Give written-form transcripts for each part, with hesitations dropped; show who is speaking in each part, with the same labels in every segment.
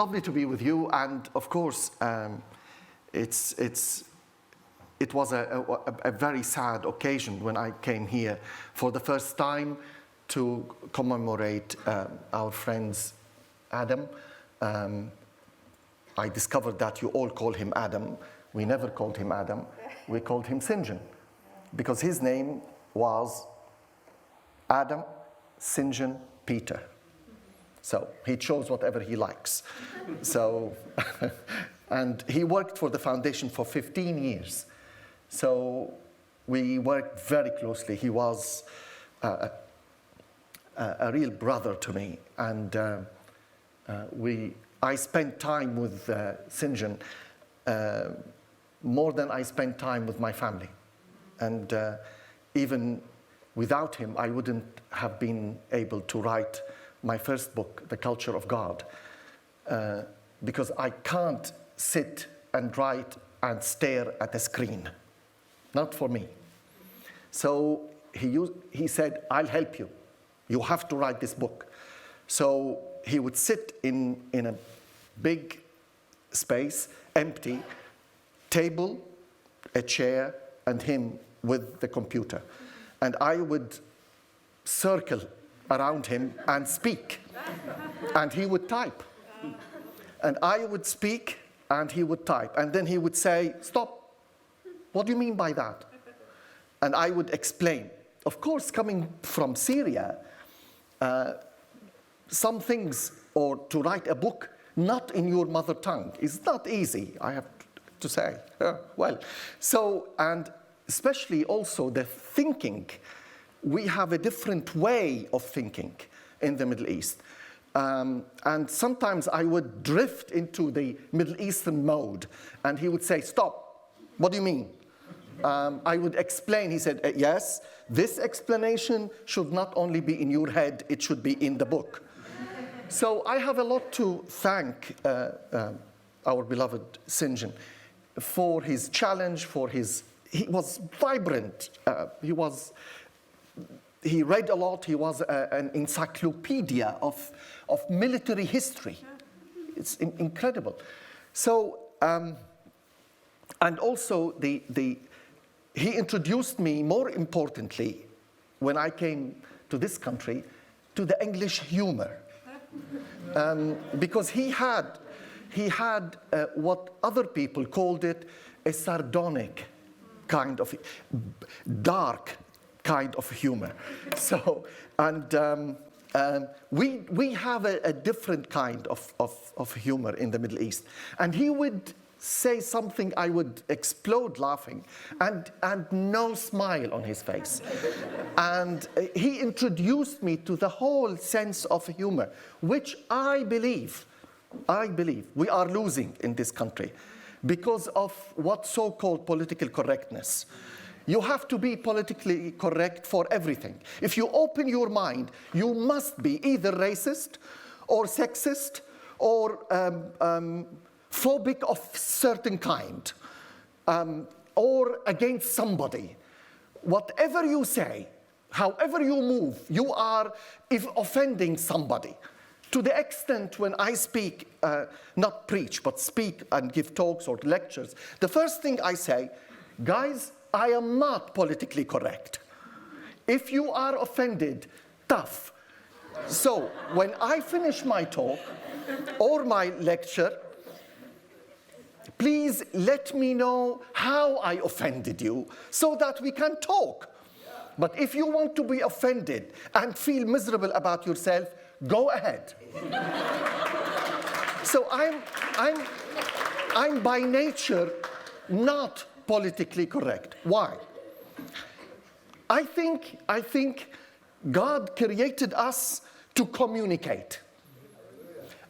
Speaker 1: lovely to be with you. And of course, it was a very sad occasion when I came here for the first time to commemorate our friend's Adam. I discovered that you all call him Adam. We never called him Adam. We called him St. John, because his name was Adam, St. John, Peter. So he chose whatever he likes. So, and he worked for the foundation for 15 years. So we worked very closely. He was a real brother to me. And I spent time with St. John more than I spent time with my family. And even without him, I wouldn't have been able to write my first book, The Culture of God, because I can't sit and write and stare at a screen. Not for me. So he said, I'll help you. You have to write this book. So he would sit in a big space, empty, table, a chair, and him with the computer. And I would circle around him and speak. And he would type. And I would speak, and he would type. And then he would say, stop. What do you mean by that? And I would explain. Of course, coming from Syria, some things, or to write a book not in your mother tongue, is not easy, I have to say. Well, so, and especially also the thinking. We have a different way of thinking in the Middle East. And sometimes I would drift into the Middle Eastern mode, and he would say, stop, what do you mean? I would explain. He said, yes, this explanation should not only be in your head, it should be in the book. So I have a lot to thank our beloved St. John for his challenge, he was vibrant. He read a lot. He was an encyclopedia of military history. It's incredible. So, and also he introduced me, more importantly, when I came to this country, to the English humor. Because he had what other people called it a sardonic kind of dark kind of humor. So, and we have a different kind of humor in the Middle East. And he would say something, I would explode laughing, and no smile on his face. And he introduced me to the whole sense of humor, which I believe we are losing in this country because of what so-called political correctness. You have to be politically correct for everything. If you open your mind, you must be either racist or sexist or phobic of certain kind, or against somebody. Whatever you say, however you move, you are offending somebody. To the extent when I speak, not preach, but speak and give talks or lectures, the first thing I say, guys, I am not politically correct. If you are offended, tough. So when I finish my talk or my lecture, please let me know how I offended you so that we can talk. But if you want to be offended and feel miserable about yourself, go ahead. So I'm by nature not politically correct. Why? I think God created us to communicate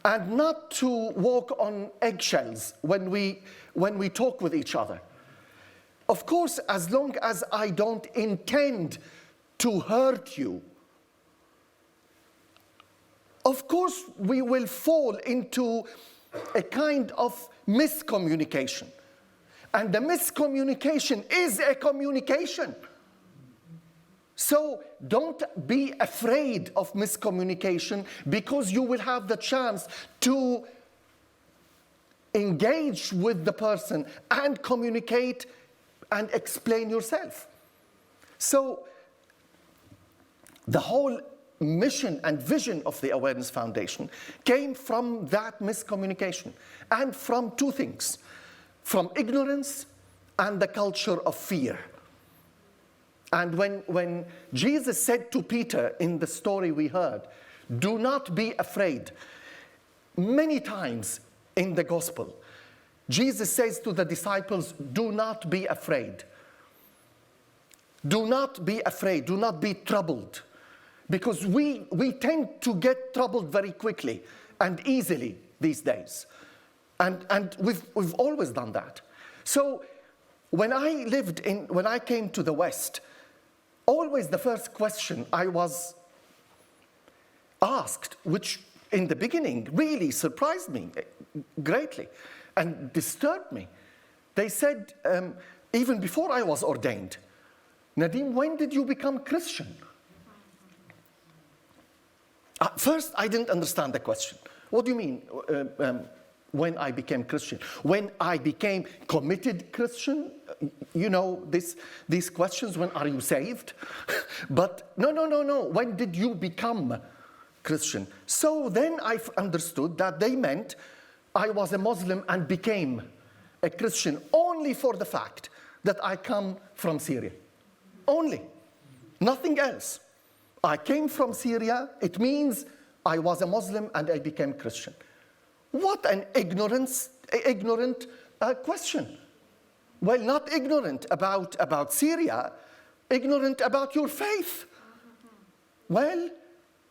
Speaker 1: and not to walk on eggshells when we talk with each other. Of course, as long as I don't intend to hurt you, of course we will fall into a kind of miscommunication. And the miscommunication is a communication. So don't be afraid of miscommunication, because you will have the chance to engage with the person and communicate and explain yourself. So the whole mission and vision of the Awareness Foundation came from that miscommunication and from two things, from ignorance and the culture of fear. And when Jesus said to Peter in the story we heard, do not be afraid, many times in the gospel, Jesus says to the disciples, do not be afraid. Do not be afraid, do not be troubled. Because we tend to get troubled very quickly and easily these days. And we've always done that. So when I came to the West, always the first question I was asked, which in the beginning really surprised me greatly and disturbed me. They said, even before I was ordained, Nadim, when did you become Christian? At first, I didn't understand the question. What do you mean, when I became Christian? When I became committed Christian? You know, these questions, when are you saved? But no. When did you become Christian? So then I understood that they meant I was a Muslim and became a Christian only for the fact that I come from Syria. Only. Nothing else. I came from Syria, it means I was a Muslim and I became Christian. What an ignorant question. Well, not ignorant about Syria, ignorant about your faith. Well,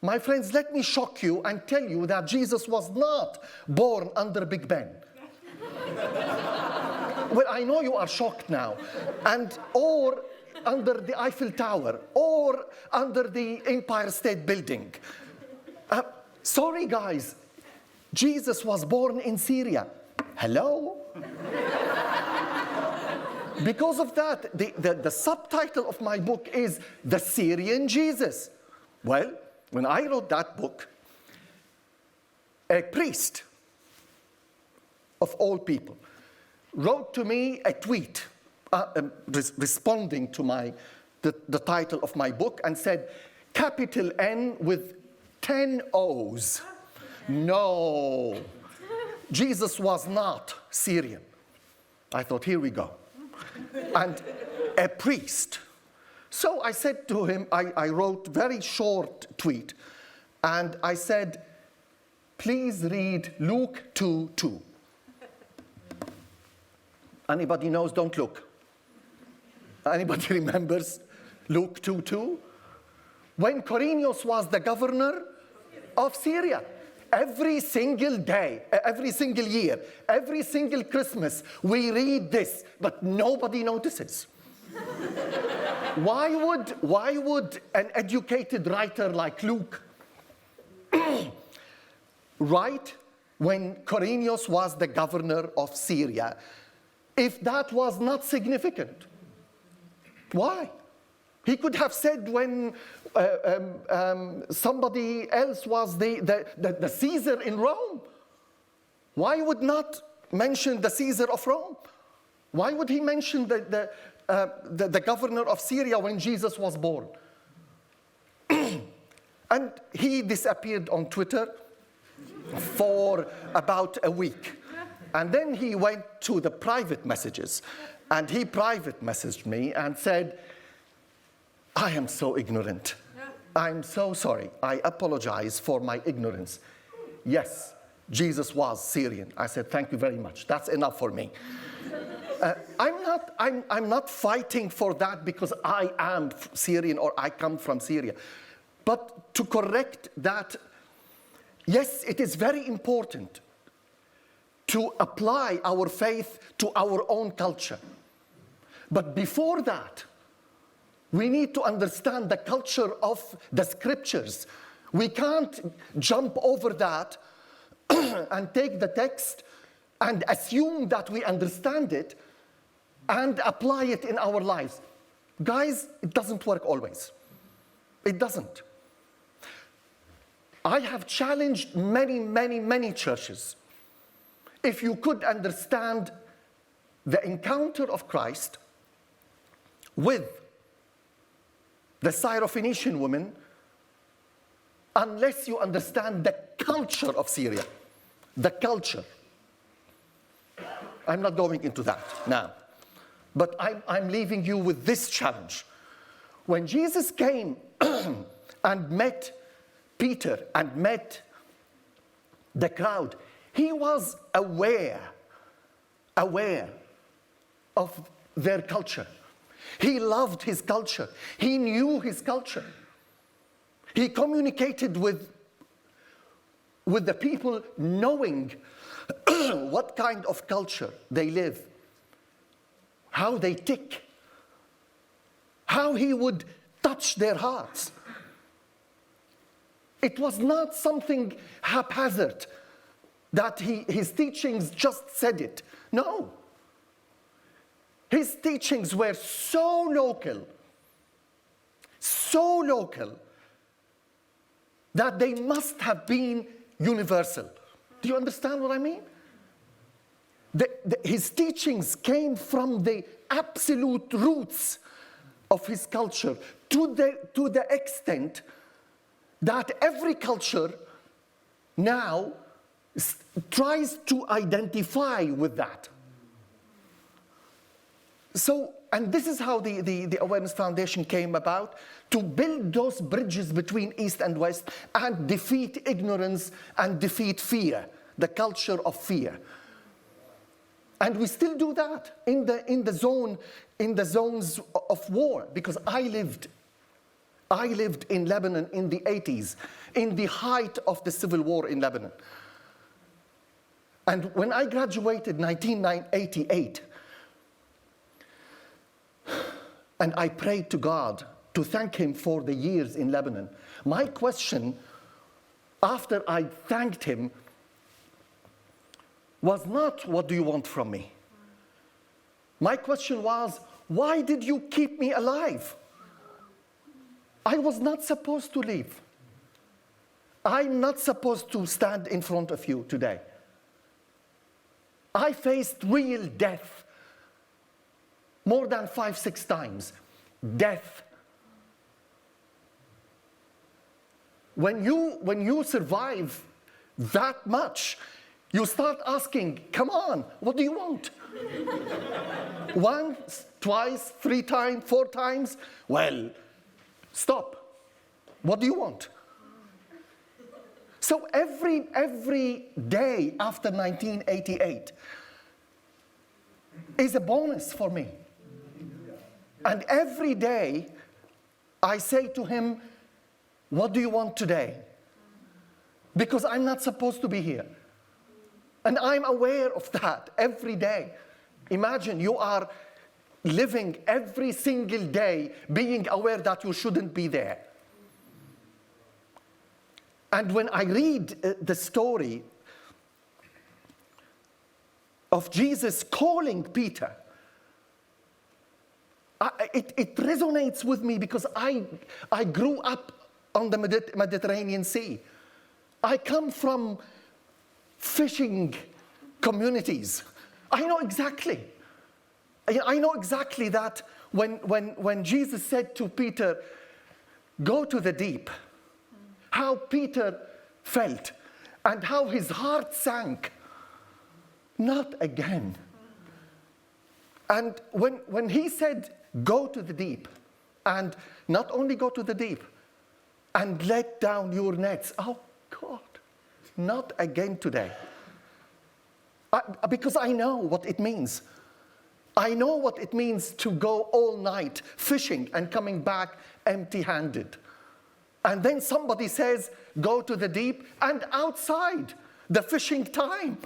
Speaker 1: my friends, let me shock you and tell you that Jesus was not born under Big Ben. Well, I know you are shocked now. Or under the Eiffel Tower, or under the Empire State Building. Sorry, guys, Jesus was born in Syria. Hello? Because of that, the subtitle of my book is The Syrian Jesus. Well, when I wrote that book, a priest, of all people, wrote to me a tweet responding to the title of my book and said, capital N with 10 O's. No, Jesus was not Syrian. I thought, here we go. And a priest. So I said to him, I wrote a very short tweet, and I said, please read Luke 2:2. Anybody knows, don't look. Anybody remembers Luke 2:2? When Quirinius was the governor of Syria, every single day, every single year, every single Christmas, we read this, but nobody notices. Why would an educated writer like Luke write when Quirinius was the governor of Syria if that was not significant? Why? He could have said when somebody else was the Caesar in Rome. Why would not mention the Caesar of Rome? Why would he mention the governor of Syria when Jesus was born? And he disappeared on Twitter for about a week. And then he went to the private messages, and he private messaged me and said, I am so ignorant. I'm so sorry. I apologize for my ignorance. Yes, Jesus was Syrian. I said, thank you very much. That's enough for me. I'm not fighting for that because I am Syrian or I come from Syria. But to correct that, yes, it is very important to apply our faith to our own culture. But before that, we need to understand the culture of the scriptures. We can't jump over that and take the text and assume that we understand it and apply it in our lives. Guys, it doesn't work always. It doesn't. I have challenged many churches. if you could understand the encounter of Christ with the Syrophoenician woman unless you understand the culture of Syria. The culture. I'm not going into that now. But I'm leaving you with this challenge. When Jesus came and met Peter and met the crowd, he was aware of their culture. He loved his culture. He knew his culture. He communicated with the people knowing what kind of culture they live, how they tick, how he would touch their hearts. It was not something haphazard that his teachings just said it. No. His teachings were so local, that they must have been universal. Do you understand what I mean? His teachings came from the absolute roots of his culture to the extent that every culture now tries to identify with that. So, and this is how the Awareness Foundation came about, to build those bridges between East and West and defeat ignorance and defeat fear, the culture of fear. And we still do that in the zones of war, because I lived in Lebanon in the 80s, in the height of the civil war in Lebanon. And when I graduated in 1988, and I prayed to God to thank him for the years in Lebanon, my question after I thanked him was not, what do you want from me? My question was, why did you keep me alive? I was not supposed to leave. I'm not supposed to stand in front of you today. I faced real death more than 5-6 times. Death. When you survive that much, you start asking, come on, what do you want? Once, twice, 3 times, 4 times? Well, stop. What do you want? So every day after 1988 is a bonus for me. And every day I say to him, what do you want today? Because I'm not supposed to be here. And I'm aware of that every day. Imagine you are living every single day being aware that you shouldn't be there. And when I read the story of Jesus calling Peter, it resonates with me because I grew up on the Mediterranean Sea. I come from fishing communities. I know exactly that when Jesus said to Peter, go to the deep, how Peter felt and how his heart sank. Not again. And when he said, go to the deep, and not only go to the deep, and let down your nets. Oh, God, not again today. Because I know what it means. I know what it means to go all night fishing and coming back empty-handed. And then somebody says, go to the deep, and outside the fishing time.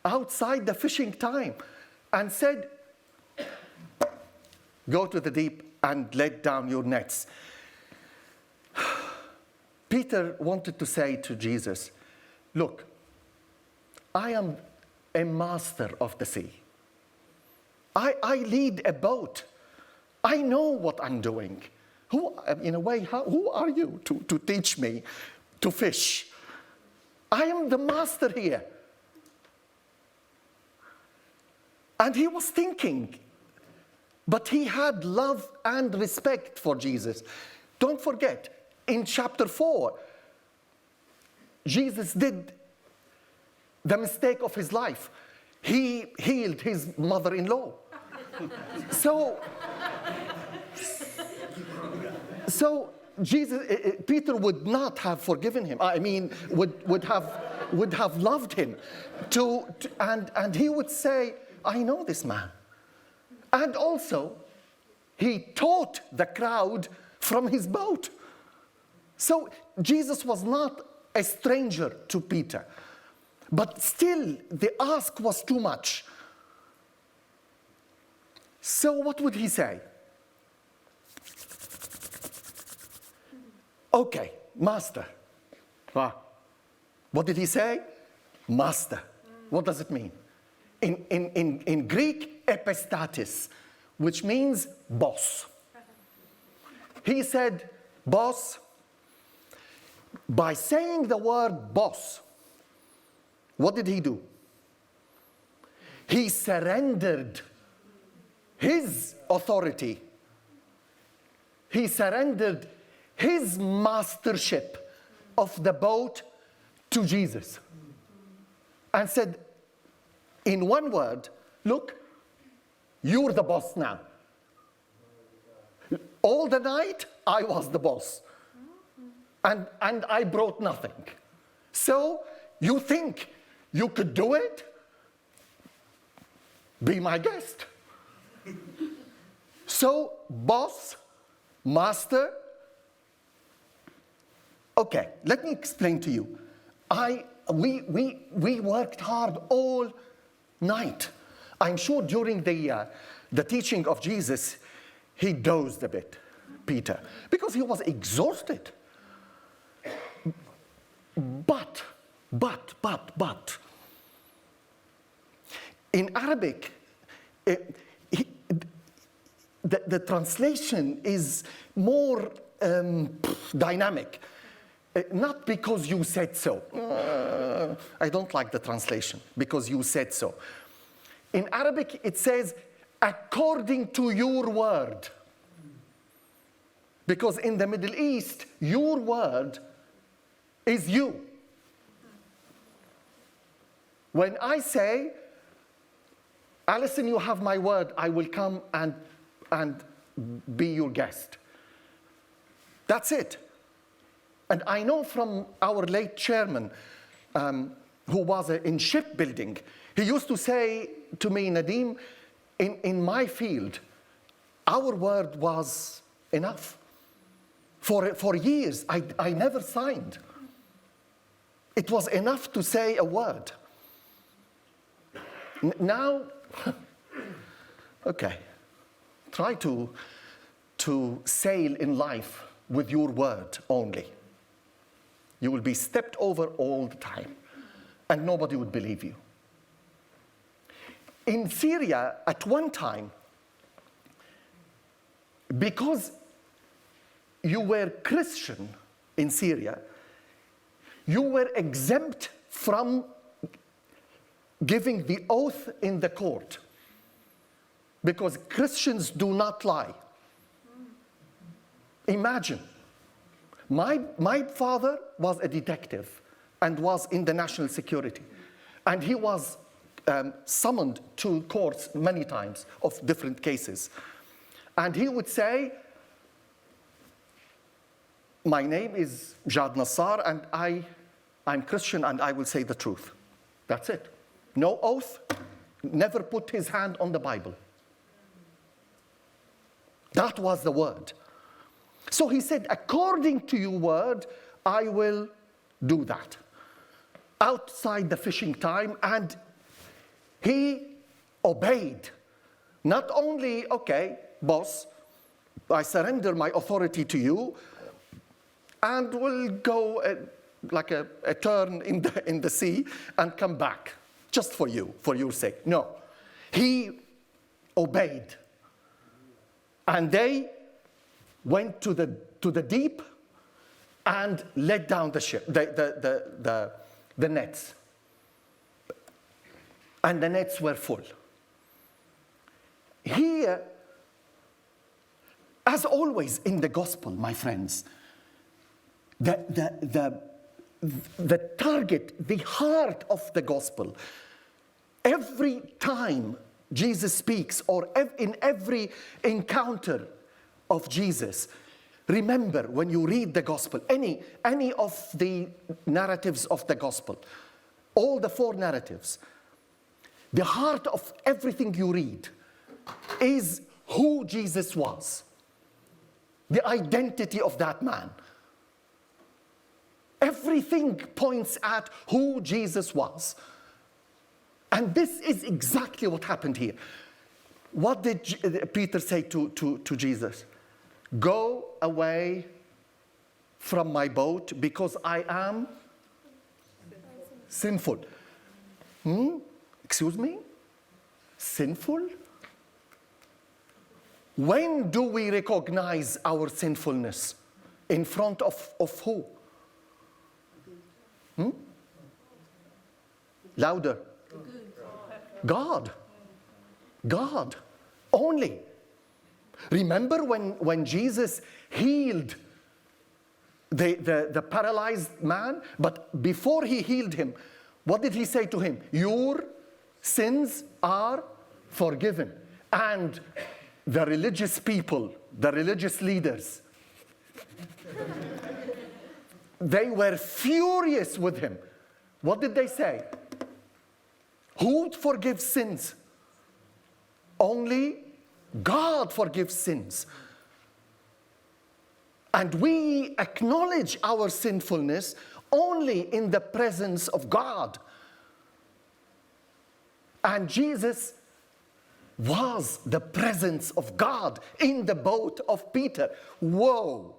Speaker 1: Outside the fishing time. And said, go to the deep and let down your nets. Peter wanted to say to Jesus, look, I am a master of the sea. I lead a boat. I know what I'm doing. Who are you to teach me to fish? I am the master here. And he was thinking, but he had love and respect for Jesus. Don't forget, in chapter 4, Jesus did the mistake of his life. He healed his mother-in-law. So Peter would not have forgiven him. I mean, would have loved him. And he would say, I know this man. And also, he taught the crowd from his boat. So Jesus was not a stranger to Peter. But still, the ask was too much. So what would he say? Okay, master. What did he say? Master. What does it mean? In Greek, epistatis, which means boss. He said, boss, by saying the word boss, what did he do? He surrendered his authority. He surrendered his mastership of the boat to Jesus. And said, in one word, look, you're the boss now. All the night, I was the boss. And I brought nothing. So, you think you could do it? Be my guest. So, boss, master. Okay, let me explain to you. We worked hard all night. I'm sure during the teaching of Jesus, he dozed a bit, Peter, because he was exhausted. But, in Arabic, the translation is more dynamic. Not because you said so. I don't like the translation, because you said so. In Arabic, it says, according to your word. Because in the Middle East, your word is you. When I say, Alison, you have my word, I will come and be your guest. That's it. And I know from our late chairman, who was in shipbuilding, he used to say to me, Nadim, in my field, our word was enough. For years, I never signed. It was enough to say a word. Now, okay, try to sail in life with your word only. You will be stepped over all the time, and nobody would believe you. In Syria, at one time, because you were Christian in Syria, you were exempt from giving the oath in the court, because Christians do not lie. Imagine. My father was a detective and was in the national security. And he was summoned to courts many times of different cases. And he would say, my name is Revd Nassar, and I'm Christian, and I will say the truth. That's it. No oath, never put his hand on the Bible. That was the word. So he said, according to your word, I will do that. Outside the fishing time, and he obeyed. Not only, okay, boss, I surrender my authority to you, and we'll go like a turn in the sea and come back, just for you, for your sake. No, he obeyed. And they went to the deep and let down the ship, the the nets. And the nets were full. Here, as always in the gospel, my friends, the target, the heart of the gospel, every time Jesus speaks, or in every encounter of Jesus, remember when you read the gospel, any of the narratives of the gospel, all the 4 narratives, the heart of everything you read is who Jesus was, the identity of that man. Everything points at who Jesus was. And this is exactly what happened here. What did Peter say to Jesus? Go away from my boat because I am sinful. Excuse me? Sinful? When do we recognize our sinfulness? In front of who? Louder. God. God. Only. Remember when Jesus healed the paralyzed man? But before he healed him, what did he say to him? Your sins are forgiven. And the religious people, the religious leaders, they were furious with him. What did they say? Who forgives sins? Only God forgives sins. And we acknowledge our sinfulness only in the presence of God. And Jesus was the presence of God in the boat of Peter. Whoa!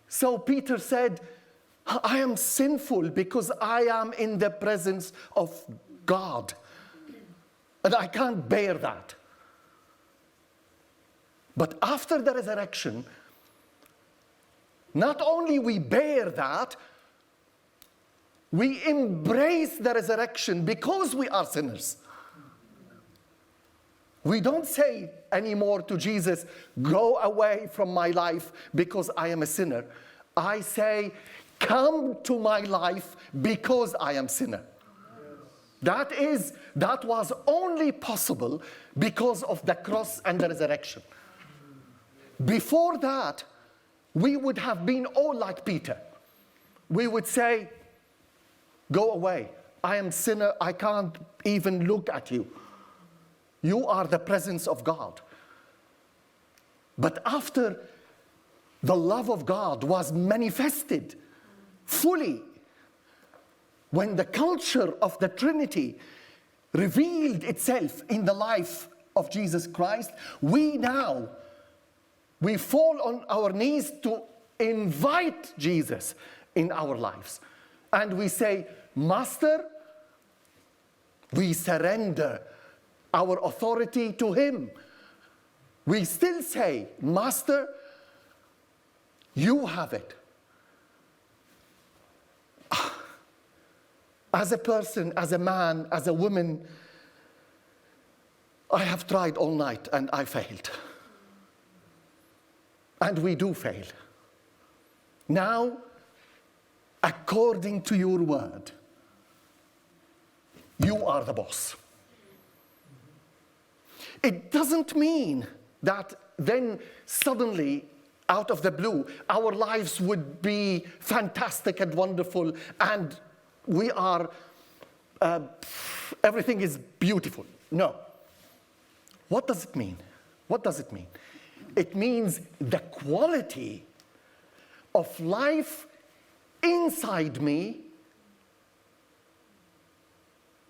Speaker 1: So Peter said, I am sinful because I am in the presence of God. And I can't bear that. But after the resurrection, not only we bear that, we embrace the resurrection because we are sinners. We don't say anymore to Jesus, go away from my life because I am a sinner. I say, come to my life because I am a sinner. That was only possible because of the cross and the resurrection. Before that, we would have been all like Peter. We would say, go away. I am a sinner. I can't even look at you. You are the presence of God. But after the love of God was manifested fully, when the culture of the Trinity revealed itself in the life of Jesus Christ, we fall on our knees to invite Jesus in our lives. And we say, Master, we surrender our authority to him. We still say, Master, you have it. As a person, as a man, as a woman, I have tried all night and I failed. And we do fail. Now, according to your word, you are the boss. It doesn't mean that then suddenly, out of the blue, our lives would be fantastic and wonderful and we are, everything is beautiful. No. What does it mean? What does it mean? It means the quality of life inside me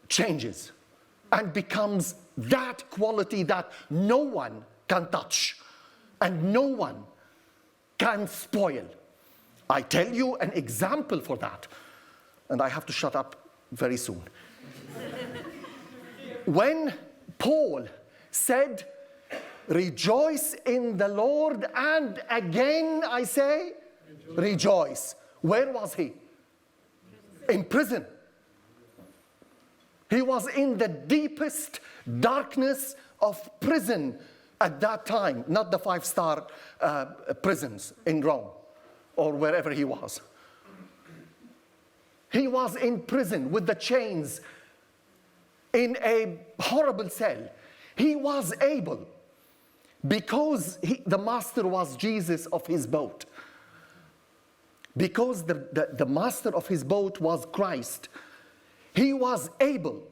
Speaker 1: changes and becomes that quality that no one can touch and no one can spoil. I tell you an example for that, and I have to shut up very soon. When Paul said, rejoice in the Lord, and again I say, rejoice. Where was he? in prison. He was in the deepest darkness of prison at that time, not the 5-star prisons in Rome or wherever he was. He was in prison with the chains in a horrible cell. He was able, because the master was Jesus of his boat, because the master of his boat was Christ, he was able,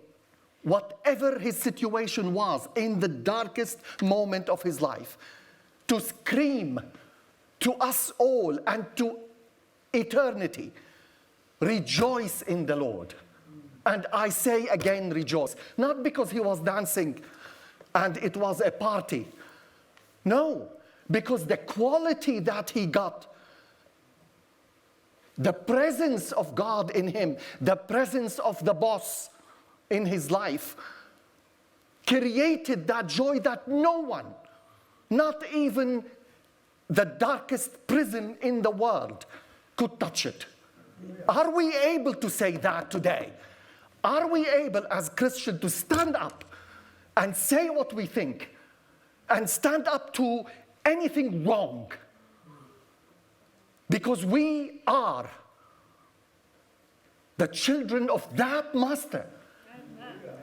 Speaker 1: whatever his situation was in the darkest moment of his life, to scream to us all and to eternity, rejoice in the Lord. And I say again, rejoice. Not because he was dancing and it was a party. No, because the quality that he got, the presence of God in him, the presence of the boss in his life, created that joy that no one, not even the darkest prison in the world, could touch it. Are we able to say that today? Are we able as Christians to stand up and say what we think and stand up to anything wrong? Because we are the children of that master.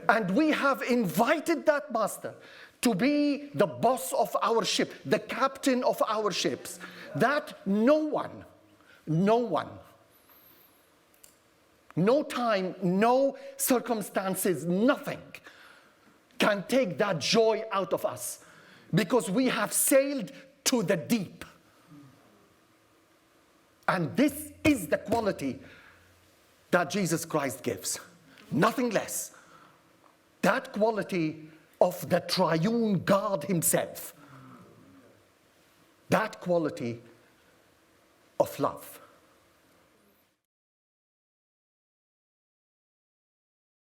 Speaker 1: And we have invited that master to be the boss of our ship, the captain of our ships. That no one, no time, no circumstances, nothing can take that joy out of us, because we have sailed to the deep. And this is the quality that Jesus Christ gives, nothing less. That quality of the triune God himself, that quality of love.